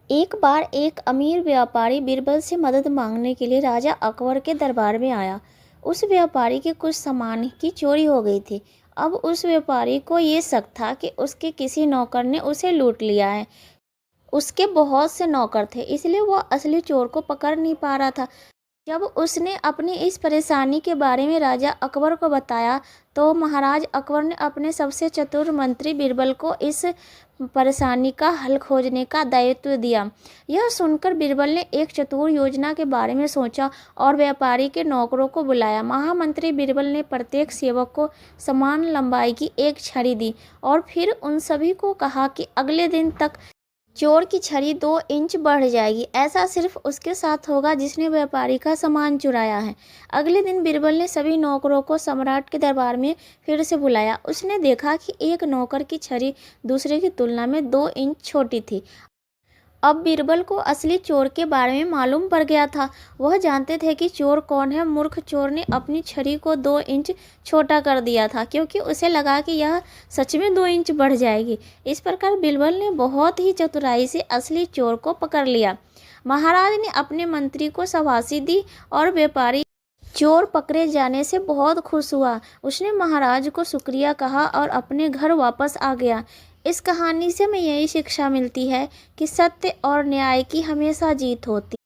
एक बार एक अमीर व्यापारी बीरबल से मदद मांगने के लिए राजा अकबर के दरबार में आया। उस व्यापारी के कुछ सामान की चोरी हो गई थी। अब उस व्यापारी को ये शक था कि उसके किसी नौकर ने उसे लूट लिया है। उसके बहुत से नौकर थे, इसलिए वह असली चोर को पकड़ नहीं पा रहा था। जब उसने अपनी इस परेशानी के बारे में राजा अकबर को बताया, तो महाराज अकबर ने अपने सबसे चतुर मंत्री बीरबल को इस परेशानी का हल खोजने का दायित्व दिया। यह सुनकर बीरबल ने एक चतुर योजना के बारे में सोचा और व्यापारी के नौकरों को बुलाया। महामंत्री बीरबल ने प्रत्येक सेवक को समान लंबाई की एक छड़ी दी और फिर उन सभी को कहा कि अगले दिन तक चोर की छड़ी 2 इंच बढ़ जाएगी। ऐसा सिर्फ उसके साथ होगा जिसने व्यापारी का सामान चुराया है। अगले दिन बीरबल ने सभी नौकरों को सम्राट के दरबार में फिर से बुलाया। उसने देखा कि एक नौकर की छड़ी दूसरे की तुलना में 2 इंच छोटी थी। अब बीरबल को असली चोर के बारे में मालूम पड़ गया था। वह जानते थे कि चोर कौन है। मूर्ख चोर ने अपनी छड़ी को 2 इंच छोटा कर दिया था, क्योंकि उसे लगा कि यह सच में 2 इंच बढ़ जाएगी। इस प्रकार बीरबल ने बहुत ही चतुराई से असली चोर को पकड़ लिया। महाराज ने अपने मंत्री को शाबाशी दी और व्यापारी चोर पकड़े जाने से बहुत खुश हुआ। उसने महाराज को शुक्रिया कहा और अपने घर वापस आ गया। इस कहानी से हमें यही शिक्षा मिलती है कि सत्य और न्याय की हमेशा जीत होती।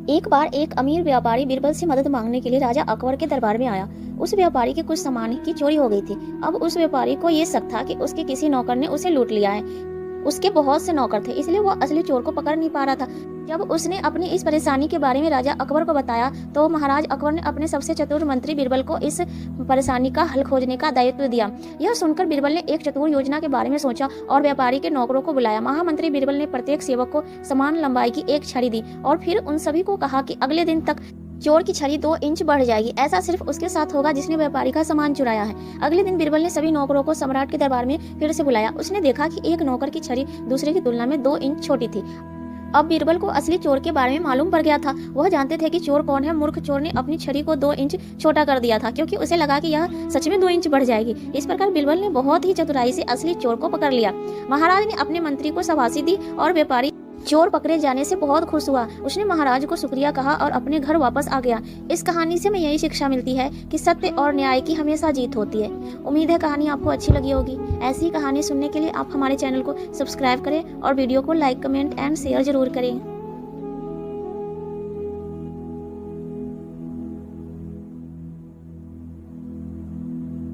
एक बार एक अमीर व्यापारी बीरबल से मदद मांगने के लिए राजा अकबर के दरबार में आया। उस व्यापारी के कुछ सामान की चोरी हो गई थी। अब उस व्यापारी को ये शक था कि उसके किसी नौकर ने उसे लूट लिया है। उसके बहुत से नौकर थे, इसलिए वह असली चोर को पकड़ नहीं पा रहा था। जब उसने अपनी इस परेशानी के बारे में राजा अकबर को बताया, तो महाराज अकबर ने अपने सबसे चतुर मंत्री बीरबल को इस परेशानी का हल खोजने का दायित्व दिया। यह सुनकर बीरबल ने एक चतुर योजना के बारे में सोचा और व्यापारी के नौकरों को बुलाया। महामंत्री बीरबल ने प्रत्येक सेवक को समान लंबाई की एक छड़ी दी और फिर उन सभी को कहा कि अगले दिन तक चोर की छड़ी 2 इंच बढ़ जाएगी। ऐसा सिर्फ उसके साथ होगा जिसने व्यापारी का सामान चुराया है। अगले दिन बीरबल ने सभी नौकरों को सम्राट के दरबार में फिर से बुलाया। उसने देखा कि एक नौकर की छड़ी दूसरे की तुलना में 2 इंच छोटी थी। अब बीरबल को असली चोर के बारे में मालूम पड़ गया था। वह जानते थे कि चोर कौन है। मूर्ख चोर ने अपनी छड़ी को 2 इंच छोटा कर दिया था, क्योंकि उसे लगा कि यह सच में 2 इंच बढ़ जाएगी। इस प्रकार बीरबल ने बहुत ही चतुराई से असली चोर को पकड़ लिया। महाराज ने अपने मंत्री को शाबाशी दी और व्यापारी चोर पकड़े जाने से बहुत खुश हुआ। उसने महाराज को शुक्रिया कहा और अपने घर वापस आ गया। इस कहानी से हमें यही शिक्षा मिलती है कि सत्य और न्याय की हमेशा जीत होती है। उम्मीद है कहानी आपको अच्छी लगी होगी। ऐसी ही कहानी सुनने के लिए आप हमारे चैनल को सब्सक्राइब करें और वीडियो को लाइक, कमेंट एंड शेयर जरूर करें।